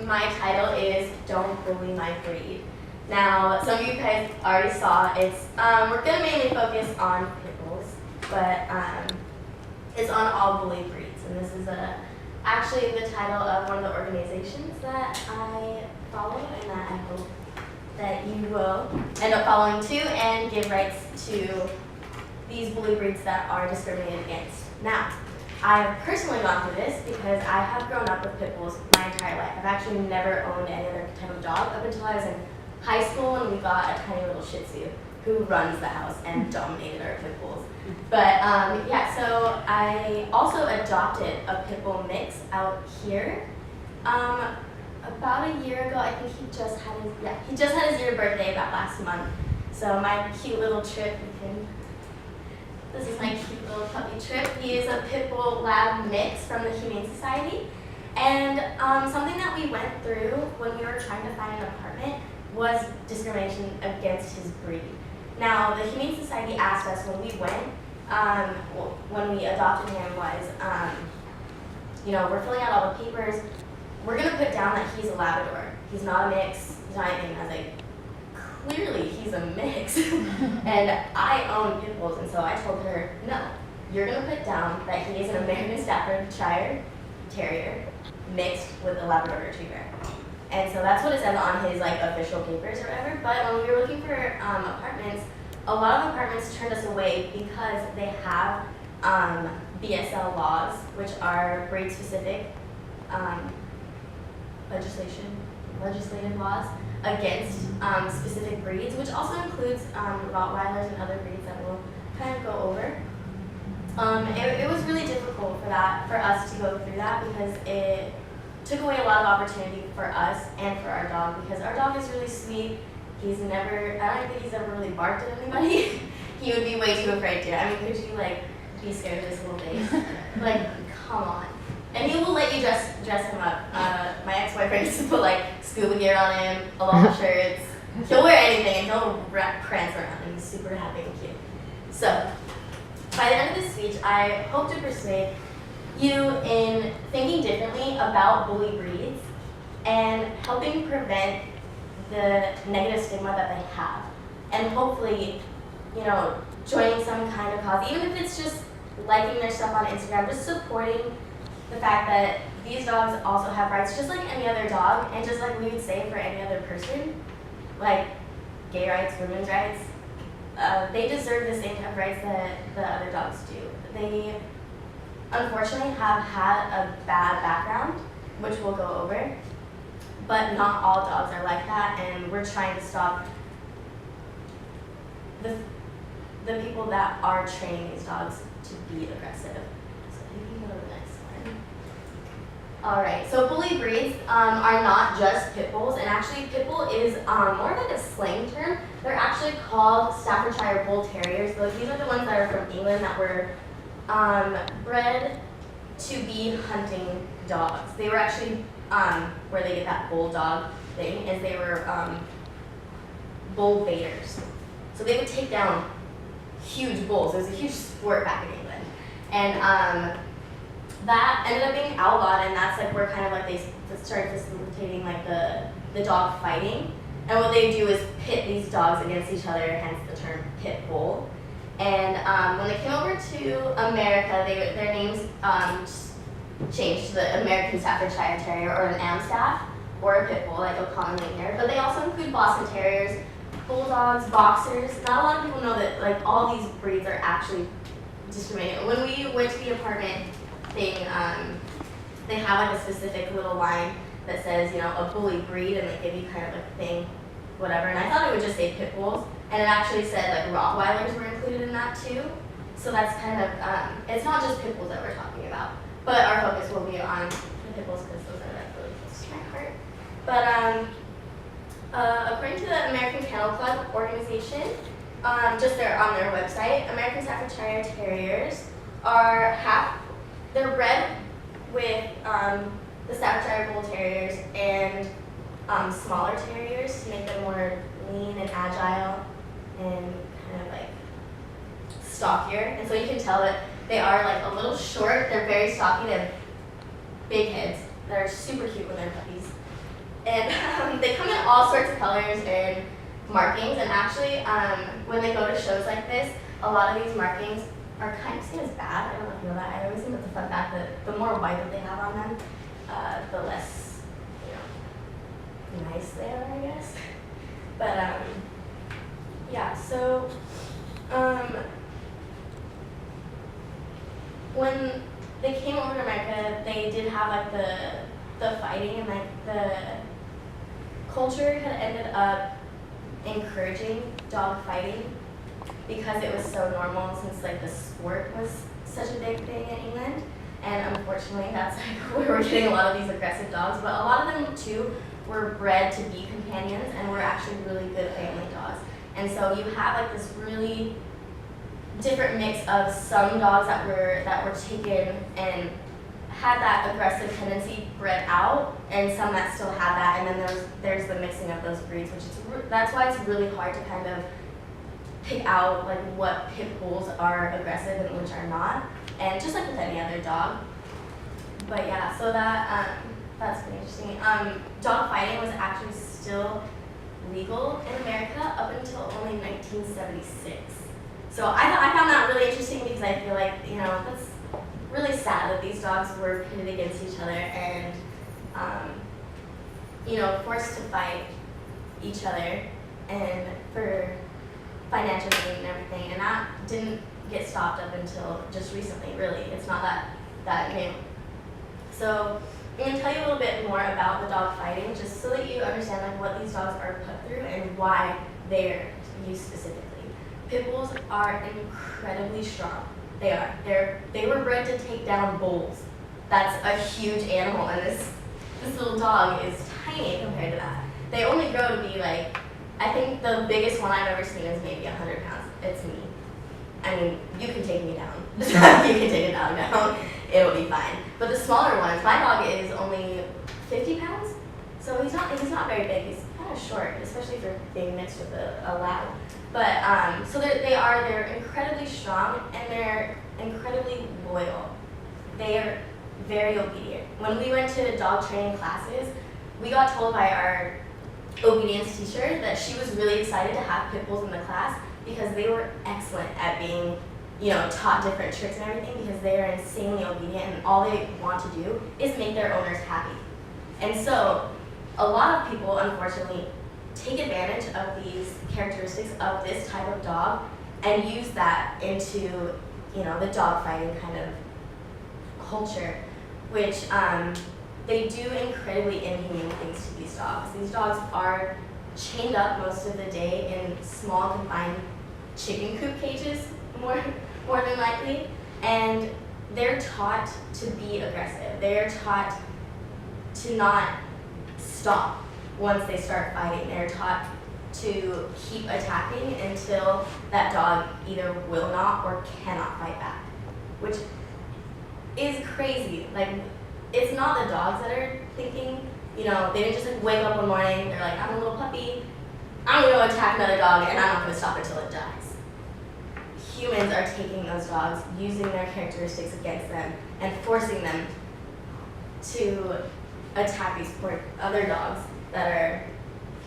my title is Don't Bully My Breed. Now, some of you guys already saw it's, we're going to mainly focus on pit bulls, but it's on all bully breeds. And this is actually the title of one of the organizations that I follow and that I hope that you will end up following too and give rights to these bully breeds that are discriminated against. Now, I have personally gone through this because I have grown up with pit bulls my entire life. I've actually never owned any other type of dog up until I was in high school and we got a tiny little Shih Tzu who runs the house and dominated our pit bulls. But yeah, so I also adopted a pit bull mix out here. About a year ago, I think he just had his year birthday about last month. So my cute little trip with him. This is my cute little puppy Trip. He is a pit bull lab mix from the Humane Society. And something that we went through when we were trying to find an apartment was discrimination against his breed. Now, the Humane Society asked us when we went, when we adopted him was, we're filling out all the papers. We're gonna put down that he's a Labrador. He's not a mix, he's not anything. I was like, clearly he's a mix. And I own pit bulls, and so I told her, no, you're gonna put down that he is an American Staffordshire Terrier mixed with a Labrador Retriever. And so that's what it says on his official papers or whatever. But when we were looking for apartments, a lot of apartments turned us away because they have BSL laws, which are breed-specific legislative laws against specific breeds, which also includes Rottweilers and other breeds that we'll kind of go over. It was really difficult for us to go through that because it took away a lot of opportunity for us and for our dog, because our dog is really sweet. I don't think he's ever really barked at anybody. He would be way too afraid to. I mean, could you be scared of his little face? Come on. And he will let you dress him up. My ex-boyfriend used to put scuba gear on him, a lot of shirts. He'll wear anything and he'll prance around and he's super happy and cute. So, by the end of this speech, I hope to persuade you in thinking differently about bully breeds and helping prevent the negative stigma that they have. And hopefully, joining some kind of cause, even if it's just liking their stuff on Instagram, just supporting the fact that these dogs also have rights just like any other dog, and just like we would say for any other person, like gay rights, women's rights, they deserve the same type of rights that the other dogs do. They unfortunately have had a bad background, which we'll go over, but not all dogs are like that, and we're trying to stop the people that are training these dogs to be aggressive. So you can go to the next one. All right, so bully breeds are not just pit bulls, and actually pit bull is more like a slang term. They're actually called Staffordshire Bull Terriers. These are the ones that are from England that were bred to be hunting dogs. They were actually, where they get that bulldog thing, is they were bull baiters. So they would take down huge bulls. It was a huge sport back in England. And that ended up being outlawed, and that's where kind of they started facilitating the dog fighting. And what they do is pit these dogs against each other, hence the term pit bull. And when they came over to America, their names changed to the American Staffordshire Terrier, or an Amstaff, or a pit bull, like a commonly here. But they also include Boston Terriers, bulldogs, boxers. Not a lot of people know that all these breeds are actually discriminated. When we went to the apartment thing, they have a specific little line that says, a bully breed, and they give you kind of a thing, whatever. And I thought it would just say pit bulls, and it actually said Rottweilers were included in that too. So that's kind of, it's not just pit bulls that we're talking about, but our focus will be on the pit bulls because those are really close to my heart. But according to the American Kennel Club organization, just on their website, American Staffordshire Terriers they're bred with the Staffordshire Bull Terriers and smaller terriers to make them more lean and agile and kind of stockier. And so you can tell that they are a little short. They're very stocky. They have big heads. They're super cute when they're puppies. And they come in all sorts of colors and markings. And actually, when they go to shows like this, a lot of these markings are kind of seen as bad. I don't know if you know that. I always think it's a fun fact that the more white that they have on them, the less, nice they are, I guess. But yeah. So when they came over to America, they did have like the fighting, and like the culture had ended up encouraging dog fighting because it was so normal, since like the sport was such a big thing in England. And unfortunately, that's like where we're getting a lot of these aggressive dogs. But a lot of them too were bred to be companions and were actually really good family dogs. And so you have like this really different mix of some dogs that were taken and had that aggressive tendency bred out, and some that still had that. And then there's the mixing of those breeds, which is that's why it's really hard to kind of pick out like what pit bulls are aggressive and which are not, and just like with any other dog. But yeah, so that's pretty interesting. Dog fighting was actually still legal in America up until only 1976. So I found that really interesting because I feel like, that's really sad that these dogs were pitted against each other and, forced to fight each other and for financial gain and everything. And that didn't get stopped up until just recently, really. It's not that new. So I'm going to tell you a little bit more about the dog fighting, just so that you understand like what these dogs are put through and why they're used specifically. Pit bulls are incredibly strong. They are. They were bred to take down bulls. That's a huge animal, and this little dog is tiny compared to that. They only grow to be like, I think the biggest one I've ever seen is maybe 100 pounds. It's me. I mean, you can take me down. You can take it down now. It'll be fine. But the smaller ones, my dog is only 50 pounds, so he's not very big. He's kind of short, especially for being mixed with a lab. But so they're incredibly strong, and they're incredibly loyal. They are very obedient. When we went to dog training classes, we got told by our obedience teacher that she was really excited to have pit bulls in the class because they were excellent at being, taught different tricks and everything, because they are insanely obedient and all they want to do is make their owners happy. And so a lot of people, unfortunately, take advantage of these characteristics of this type of dog and use that into, the dog fighting kind of culture, which they do incredibly inhumane things to these dogs. These dogs are chained up most of the day in small confined chicken coop cages, more than likely, and they're taught to be aggressive. They're taught to not stop once they start fighting. They're taught to keep attacking until that dog either will not or cannot fight back, which is crazy. Like, it's not the dogs that are thinking, they didn't just wake up one morning, they're like, I'm a little puppy, I'm gonna go attack another dog and I'm not gonna stop until it dies. Humans are taking those dogs, using their characteristics against them, and forcing them to attack these poor other dogs that are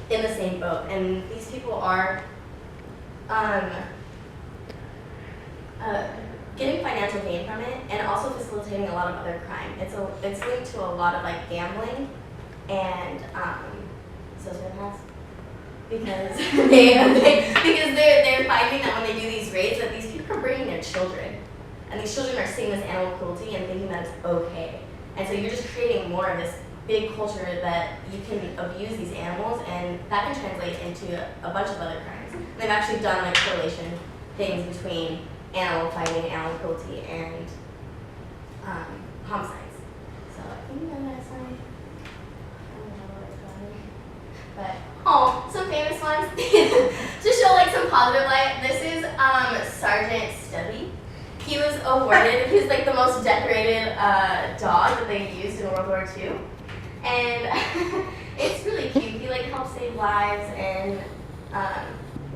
in the same boat. And these people are getting financial gain from it, and also facilitating a lot of other crime. It's linked to a lot of like gambling and sociopaths, because they're finding that when they do these raids that these people are bringing their children, and these children are seeing this animal cruelty and thinking that it's okay. And so you're just creating more of this big culture that you can abuse these animals, and that can translate into a bunch of other crimes. And they've actually done like correlation things between animal fighting, animal cruelty, and homicides. So I think that's my, I don't know what it's called. But some famous ones to show like some positive light. This is Sergeant Stubby. He was awarded. He's like the most decorated dog that they used in World War II, and it's really cute. He like helped save lives and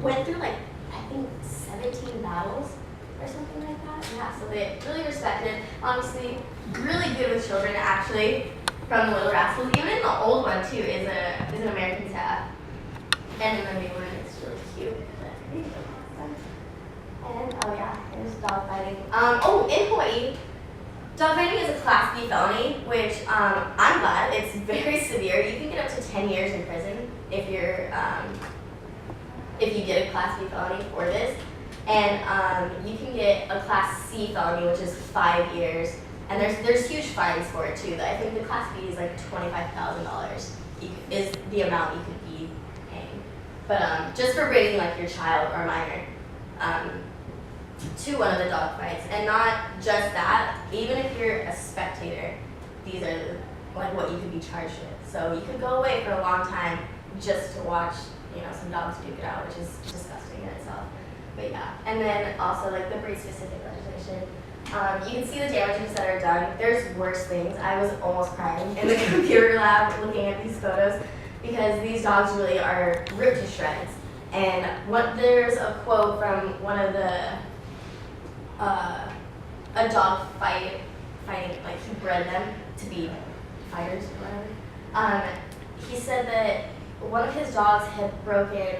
went through like I think 17 battles or something like that. Yeah, so they really respected. Obviously, really good with children. Actually, from the Little Rascals. Even in the old one too is an American Staff, and in the new one it's really cute. And oh yeah, there's dog fighting. In Hawaii, dog fighting is a Class B felony, which I'm glad. It's very severe. You can get up to 10 years in prison if you get a Class B felony for this, and you can get a Class C felony, which is 5 years. And there's huge fines for it too. I think the Class B is like $25,000 is the amount you could be paying. But just for bringing like your child or minor to one of the dog fights, and not just that. Even if you're a spectator, these are like what you could be charged with. So you could go away for a long time just to watch, some dogs duke it out, which is disgusting in itself. But yeah, and then also like the breed-specific legislation. You can see the damages that are done. There's worse things. I was almost crying in the computer lab looking at these photos because these dogs really are ripped to shreds. And there's a quote from one of the a dog fighting, like he bred them to be fighters or whatever. He said that one of his dogs had broken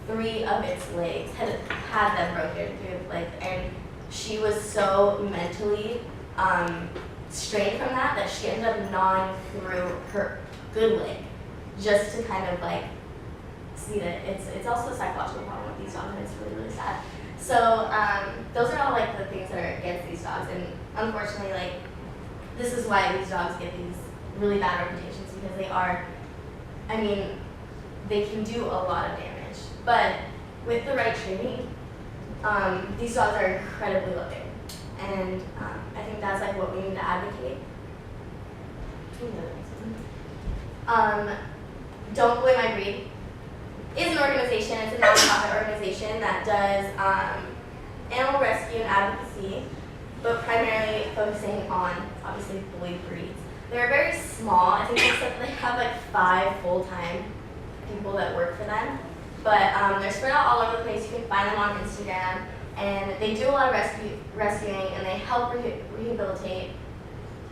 3 of its legs, had them broken 3 of the legs, and she was so mentally strained from that she ended up gnawing through her good leg just to kind of like see that it's also a psychological problem with these dogs, and it's really, really sad. So those are all like the things that are against these dogs, and unfortunately, like this is why these dogs get these really bad reputations, because they can do a lot of damage. But with the right training, these dogs are incredibly loving, and I think that's like what we need to advocate. Don't Bully My Breed is an organization. It's a nonprofit organization that does animal rescue and advocacy, but primarily focusing on obviously bullied breeds. They're very small. I think they have like 5 full-time people that work for them. But they're spread out all over the place. You can find them on Instagram, and they do a lot of rescuing, and they help rehabilitate,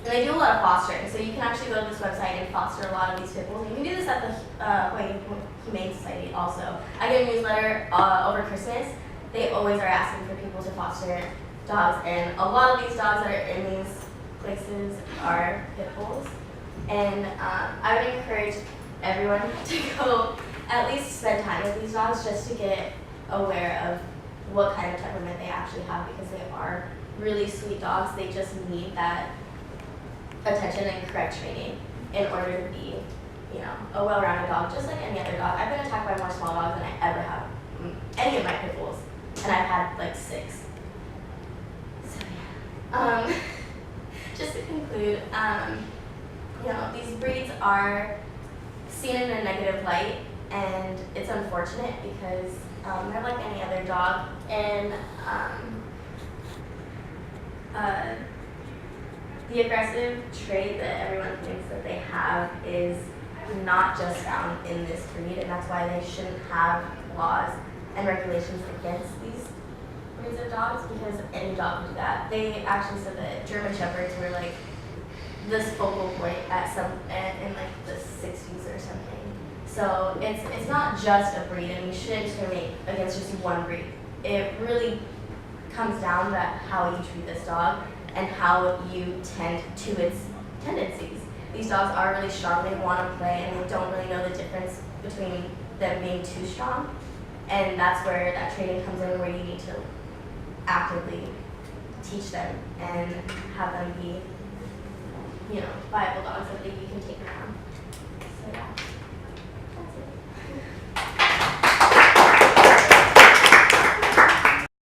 and they do a lot of fostering. So you can actually go to this website and foster a lot of these pit bulls. You can do this at the Hawaii Humane Society also. I get a newsletter over Christmas. They always are asking for people to foster dogs, and a lot of these dogs that are in these places are pit bulls. And I would encourage everyone to go at least spend time with these dogs just to get aware of what kind of temperament they actually have, because they are really sweet dogs. They just need that attention and correct training in order to be, a well-rounded dog, just like any other dog. I've been attacked by more small dogs than I ever have any of my pit bulls, and I've had like 6. So yeah. Just to conclude, these breeds are seen in a negative light, and it's unfortunate because they're like any other dog, and the aggressive trait that everyone thinks that they have is not just found in this breed, and that's why they shouldn't have laws and regulations against these breeds of dogs, because any dog can do that. They actually said that German Shepherds were like this focal point in like the 60s or something. So it's not just a breed, and you shouldn't discriminate against just one breed. It really comes down to how you treat this dog and how you tend to its tendencies. These dogs are really strong, they want to play, and they don't really know the difference between them being too strong. And that's where that training comes in, where you need to actively teach them and have them be, viable dogs that you can take around.